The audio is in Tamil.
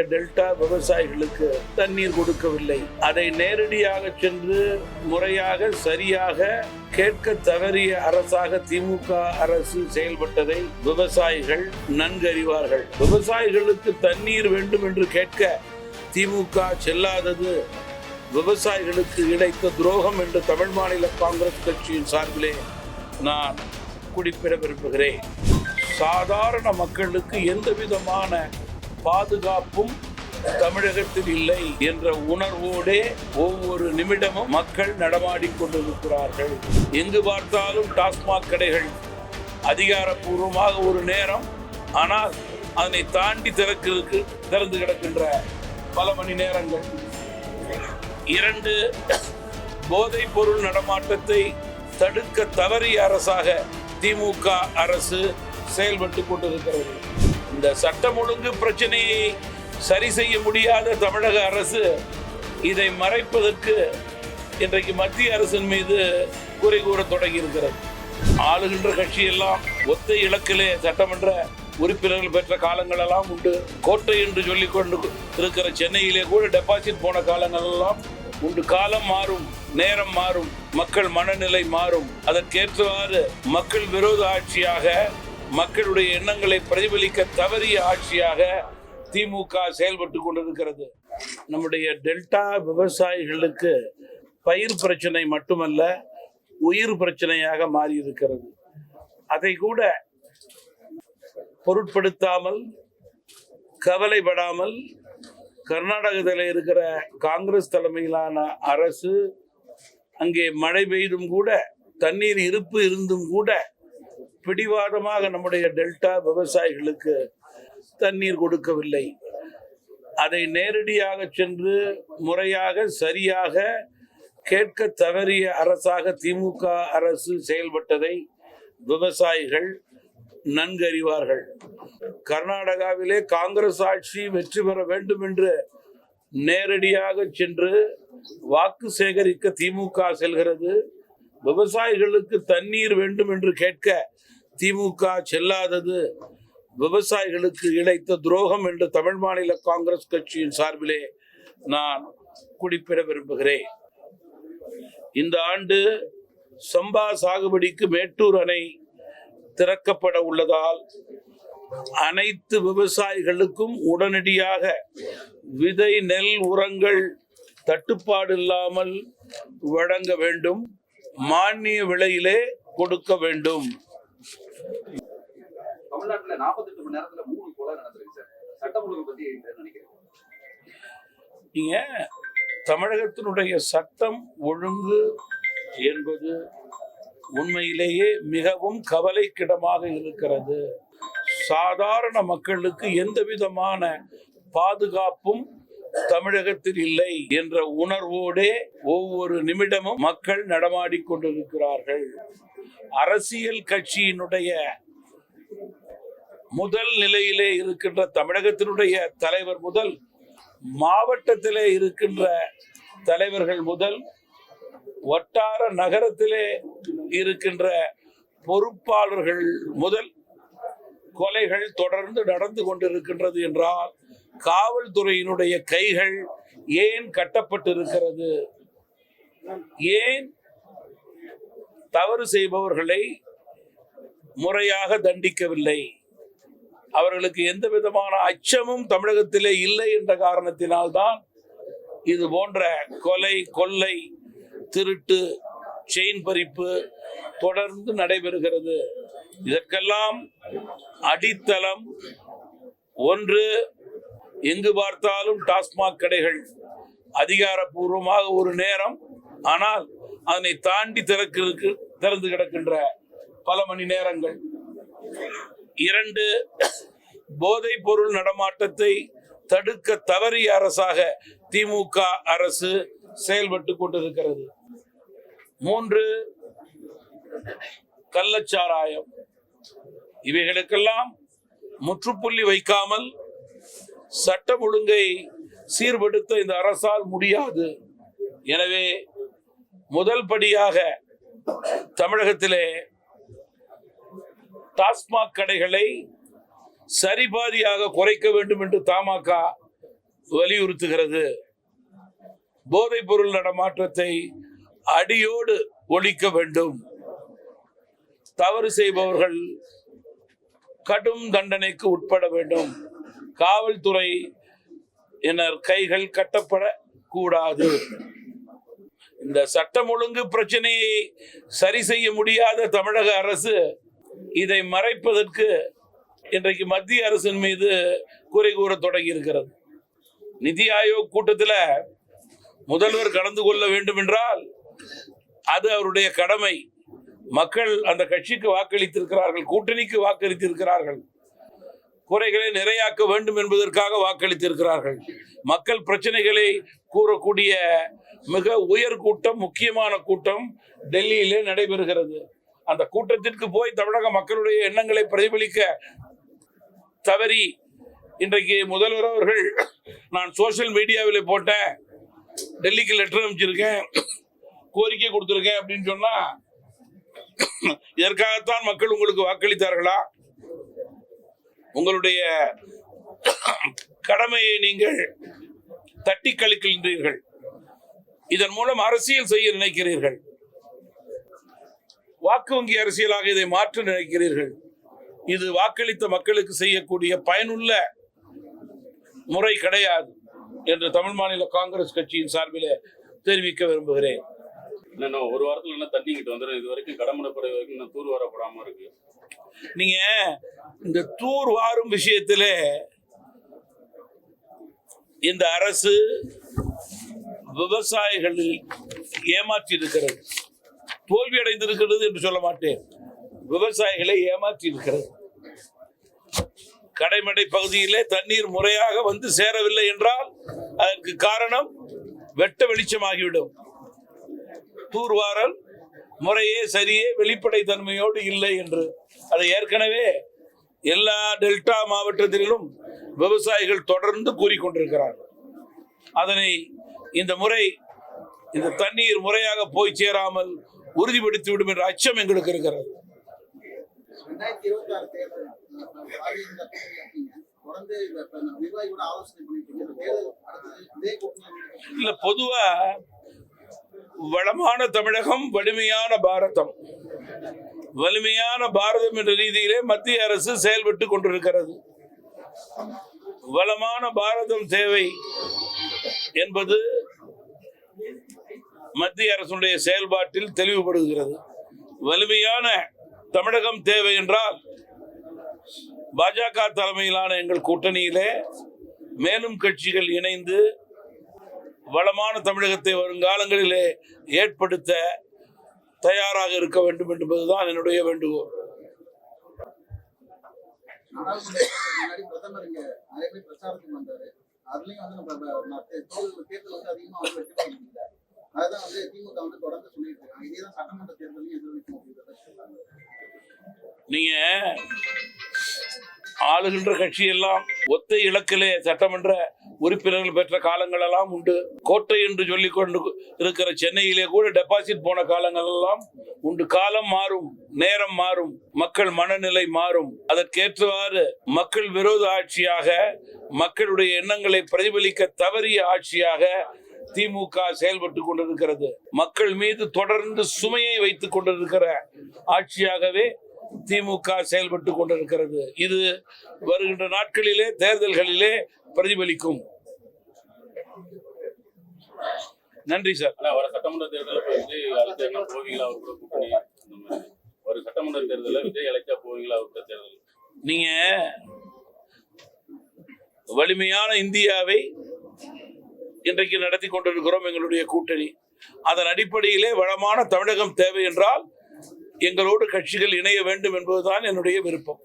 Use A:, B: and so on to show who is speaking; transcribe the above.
A: டெல்டா விவசாயிகளுக்கு தண்ணீர் கொடுக்கவில்லை. அதை நேரடியாக சென்று முறையாக சரியாக கேட்க தவறிய அரசாக திமுக அரசு செயல்பட்டதை விவசாயிகள் நன்கறிவார்கள். விவசாயிகளுக்கு தண்ணீர் வேண்டும் என்று கேட்க திமுக செல்லாதது விவசாயிகளுக்கு இழைத்த துரோகம் என்று தமிழ் மாநில காங்கிரஸ் கட்சியின் சார்பிலே நான் குறிப்பிட விரும்புகிறேன். சாதாரண மக்களுக்கு எந்த விதமான பாதுகாப்பும் தமிழகத்தில் இல்லை என்ற உணர்வோடே ஒவ்வொரு நிமிடமும் மக்கள் நடமாடிக் கொண்டிருக்கிறார்கள். எங்கு பார்த்தாலும் டாஸ்மாக் கடைகள் அதிகாரப்பூர்வமாக ஒரு நேரம், ஆனால் அதனை தாண்டி திறந்து கிடக்கின்ற பல மணி நேரங்கள். 2 போதைப் பொருள் நடமாட்டத்தை தடுக்க தவறிய அரசாக திமுக அரசு செயல்பட்டு கொண்டிருக்கிறது. இந்த சட்டம் ஒழுங்கு பிரச்சனையை சரி செய்ய முடியாத தமிழக அரசு இதை மறைப்பதற்கு இன்றைக்கு மத்திய அரசின் மீது குறை கூற தொடங்கி இருக்கிறது. ஆளுகின்ற கட்சியெல்லாம் ஒத்த இலக்கிலே சட்டமன்ற உறுப்பினர்கள் பெற்ற காலங்கள் எல்லாம் உண்டு. கோட்டை என்று சொல்லிக் கொண்டு இருக்கிற சென்னையிலே கூட டெபாசிட் போன காலங்கள் எல்லாம் உண்டு. காலம் மாறும், நேரம் மாறும், மக்கள் மனநிலை மாறும். அதற்கேற்றவாறு மக்கள் விரோத ஆட்சியாக, மக்களுடைய எண்ணங்களை பிரதிபலிக்க தவறிய ஆட்சியாக திமுக செயல்பட்டு கொண்டிருக்கிறது. நம்முடைய டெல்டா விவசாயிகளுக்கு பயிர் பிரச்சனை மட்டுமல்ல, உயிர் பிரச்சனையாக மாறி இருக்கிறது. அதை கூட பொருட்படுத்தாமல், கவலைப்படாமல் கர்நாடகத்தில் இருக்கிற காங்கிரஸ் தலைமையிலான அரசு அங்கே மழை பெய்தும் கூட, தண்ணீர் இருப்பு இருந்தும் கூட பிடிவாதமாக நம்முடைய டெல்டா விவசாயிகளுக்கு தண்ணீர் கொடுக்கவில்லை. அதை நேரடியாக சென்று முறையாக சரியாக கேட்க தவறிய அரசாக திமுக அரசு செயல்பட்டதை விவசாயிகள் நன்கறிவார்கள். கர்நாடகாவிலே காங்கிரஸ் ஆட்சி வெற்றி பெற வேண்டும் என்று நேரடியாக சென்று வாக்கு சேகரிக்க திமுக செல்கிறது. விவசாயிகளுக்கு தண்ணீர் வேண்டும் என்று கேட்க திமுக செல்லாதது விவசாயிகளுக்கு இழைத்த துரோகம் என்று தமிழ் மாநில காங்கிரஸ் கட்சியின் சார்பிலே நான் குறிப்பிட விரும்புகிறேன். இந்த ஆண்டு சம்பா சாகுபடிக்கு மேட்டூர் அணை திறக்கப்பட உள்ளதால் அனைத்து விவசாயிகளுக்கும் உடனடியாக விதை, நெல், உரங்கள் தட்டுப்பாடு இல்லாமல் வழங்க வேண்டும். மானிய விலையிலே கொடுக்க வேண்டும்.
B: தமிழ்நாட்டுல 48 மணி நேரத்துல 3 கொலை நடந்திருக்கு சார். சட்டம் ஒழுங்கு பத்தி நினைக்கிறேன்.
A: நீங்க தமிழகத்தினுடைய சட்டம் ஒழுங்கு என்பது உண்மையிலேயே மிகவும் கவலைக்கிடமாக இருக்கிறது. சாதாரண மக்களுக்கு எந்த விதமான பாதுகாப்பும் தமிழகத்தில் இல்லை என்ற உணர்வோடே ஒவ்வொரு நிமிடமும் மக்கள் நடமாடிக் கொண்டிருக்கிறார்கள். அரசியல் கட்சியினுடைய முதல் நிலையிலே இருக்கின்ற தமிழகத்தினுடைய தலைவர் முதல், மாவட்டத்திலே இருக்கின்ற தலைவர்கள் முதல், வட்டார நகரத்திலே இருக்கின்ற பொறுப்பாளர்கள் முதல் கொலைகள் தொடர்ந்து நடந்து கொண்டிருக்கின்றது என்றால் காவல்துறையினுடைய கைகள் ஏன் கட்டப்பட்டிருக்கிறது? ஏன் தவறு செய்பவர்களை முறையாக தண்டிக்கவில்லை? அவர்களுக்கு எந்த விதமான அச்சமும் தமிழகத்திலே இல்லை என்ற காரணத்தினால்தான் இது போன்ற கொலை, கொள்ளை, திருட்டு, செயின் பறிப்பு தொடர்ந்து நடைபெறுகிறது. இதற்கெல்லாம் அடித்தளம் ஒன்று, எங்கு பார்த்தாலும் டாஸ்மாக் கடைகள் அதிகாரப்பூர்வமாக ஒரு நேரம், ஆனால் அதனை தாண்டி திறந்து கிடக்கின்ற பல மணி நேரங்கள். 2 போதைப் பொருள் நடமாட்டத்தை தடுக்க தவறிய அரசாக திமுக அரசு செயல்பட்டு கொண்டிருக்கிறது. 3 கள்ளச்சாராயம். இவைகளுக்கெல்லாம் முற்றுப்புள்ளி வைக்காமல் சட்டம் ஒழுங்கை சீர்படுத்த இந்த அரசால் முடியாது. எனவே முதல் படியாக தமிழகத்திலே டாஸ்மாக் கடைகளை சரிபாதியாக குறைக்க வேண்டும் என்று தமாக வலியுறுத்துகிறது. போதைப் பொருள் நடமாட்டத்தை அடியோடு ஒழிக்க வேண்டும். தவறு செய்பவர்கள் கடும் தண்டனைக்கு உட்பட வேண்டும். காவல்துறை கைகள் கட்டப்படக்கூடாது. இந்த சட்டம் ஒழுங்கு பிரச்சனையை சரி செய்ய முடியாத தமிழக அரசு இதை மறைப்பதற்கு இன்றைக்கு மத்திய அரசின் மீது குறை கூற தொடங்கி இருக்கிறது. நிதி ஆயோக் கூட்டத்தில் முதல்வர் கலந்து கொள்ள வேண்டும் என்றால் அது அவருடைய கடமை. மக்கள் அந்த கட்சிக்கு வாக்களித்திருக்கிறார்கள், கூட்டணிக்கு வாக்களித்திருக்கிறார்கள், குறைகளை நிறையாக்க வேண்டும் என்பதற்காக வாக்களித்திருக்கிறார்கள். மக்கள் பிரச்சனைகளை கூறக்கூடிய மிக உயர் கூட்டம், முக்கியமான கூட்டம் டெல்லியிலே நடைபெறுகிறது. அந்த கூட்டத்திற்கு போய் தமிழக மக்களுடைய எண்ணங்களை பிரதிபலிக்க தவறி இன்றைக்கு முதல்வர் அவர்கள் நான் சோசியல் மீடியாவில் போட்டேன், டெல்லிக்கு லெட்டர் அனுப்பிச்சிருக்கேன், கோரிக்கை கொடுத்திருக்கேன் அப்படின்னு சொன்னா இதற்காகத்தான் மக்கள் உங்களுக்கு வாக்களித்தார்களா? உங்களுடைய கடமையை நீங்கள் தட்டி கழிக்கின்றீர்கள். இதன் மூலம் அரசியல் செய்ய நினைக்கிறீர்கள். வாக்கு வங்கி அரசியலாக இதை மாற்ற நினைக்கிறீர்கள். இது வாக்களித்த மக்களுக்கு செய்யக்கூடிய பயனுள்ள முறை கிடையாது என்று தமிழ் மாநில காங்கிரஸ் கட்சியின் சார்பில் தெரிவிக்க விரும்புகிறேன்.
C: இன்னும் ஒரு வாரத்துல என்ன தண்ணிக்கிட்டு வந்துடும். இது வரைக்கும் கடமடைப்படை வரைக்கும் இன்னும் தூர் வரப்படாம இருக்கு.
A: நீங்க இந்த தூர் வாரும் விஷயத்திலே இந்த அரசு விவசாயிகளில் ஏமாற்றி இருக்கிறது. தோல்வி அடைந்திருக்கிறது என்று சொல்ல மாட்டேன், விவசாயிகளை ஏமாற்றி இருக்கிறது. கடைமடை பகுதியிலே தண்ணீர் முறையாக வந்து சேரவில்லை என்றால் அதற்கு காரணம் வெட்ட வெளிச்சமாகிவிடும். தூர்வாரல் முறையே சரியே வெளிப்படை தன்மையோடு இல்லை என்று அதை ஏற்கனவே எல்லா டெல்டா மாவட்டத்திலும் விவசாயிகள் தொடர்ந்து கூறிக்கொண்டிருக்கிறார்கள். அதனை இந்த முறை இந்த தண்ணீர் முறையாக போய் சேராமல் உறுதிப்படுத்திவிடும் என்ற அச்சம் எங்களுக்கு இருக்கிறது.
D: 2026 தேர்தல்
A: இல்ல, பொதுவா வளமான தமிழகம், வலிமையான பாரதம், வலிமையான பாரதம் என்ற ரீதியிலே மத்திய அரசு செயல்பட்டு கொண்டிருக்கிறது. வளமான பாரதம் தேவை என்பது மத்திய அரசுடைய செயல்பாட்டில் தெளிவுபடுகிறது. வலிமையான தமிழகம் தேவை என்றால் பாஜக தலைமையிலான எங்கள் கூட்டணியிலே மேலும் கட்சிகள் இணைந்து வளமான தமிழகத்தை வருங்காலங்களிலே ஏற்படுத்த தயாராக இருக்க வேண்டும் என்பதுதான் என்னுடைய வேண்டுகோள்.
D: பிரதமர் இங்க நிறைய பேர் பிரச்சாரத்துக்கு வந்தாரு. அதுலயும் தேர்தல் அதிகமா அதுதான் திமுக தொடர்ந்து சொல்லிட்டு இருக்காங்க. இதேதான் சட்டமன்ற தேர்தலையும் எதிர்விக்கும்.
A: நீங்க ஆளுகின்ற கட்சி எல்லாம் ஒத்த இலக்கிலே சட்டமன்ற உறுப்பினர்கள் பெற்ற காலங்கள் எல்லாம் உண்டு. கோட்டை என்று சொல்லிக் கொண்டு இருக்கிற சென்னையிலே கூட டெபாசிட் போன காலங்கள் எல்லாம் உண்டு. காலம் மாறும், நேரம் மாறும், மக்கள் மனநிலை மாறும். அதற்கேற்றவாறு மக்கள் விரோத ஆட்சியாக, மக்களுடைய எண்ணங்களை பிரதிபலிக்க தவறிய ஆட்சியாக திமுக செயல்பட்டு கொண்டிருக்கிறது. மக்கள் மீது தொடர்ந்து சுமையை வைத்துக் கொண்டிருக்கிற ஆட்சியாகவே திமுக செயல்பட்டு கொண்டிருக்கிறது. இது வருகின்ற நாட்களிலே தேர்தல்களிலே பிரதிபலிக்கும். நன்றி சார்.
C: வர சட்டமன்ற தேர்தலில் விஜய் அழைச்சா போவீங்களா? அவர் கூட கூட்டணி ஒரு சட்டமன்ற தேர்தலில் விஜய் அழைச்சா போவீங்களா? அவர் கூட தேர்தல்
A: நீங்க வலிமையான இந்தியாவை இன்றைக்கு நடத்தி கொண்டிருக்கிறோம் எங்களுடைய கூட்டணி. அதன் அடிப்படையிலே வளமான தமிழகம் தேவை என்றால் எங்களோடு கட்சிகள் இணைய வேண்டும் என்பதுதான் என்னுடைய விருப்பம்.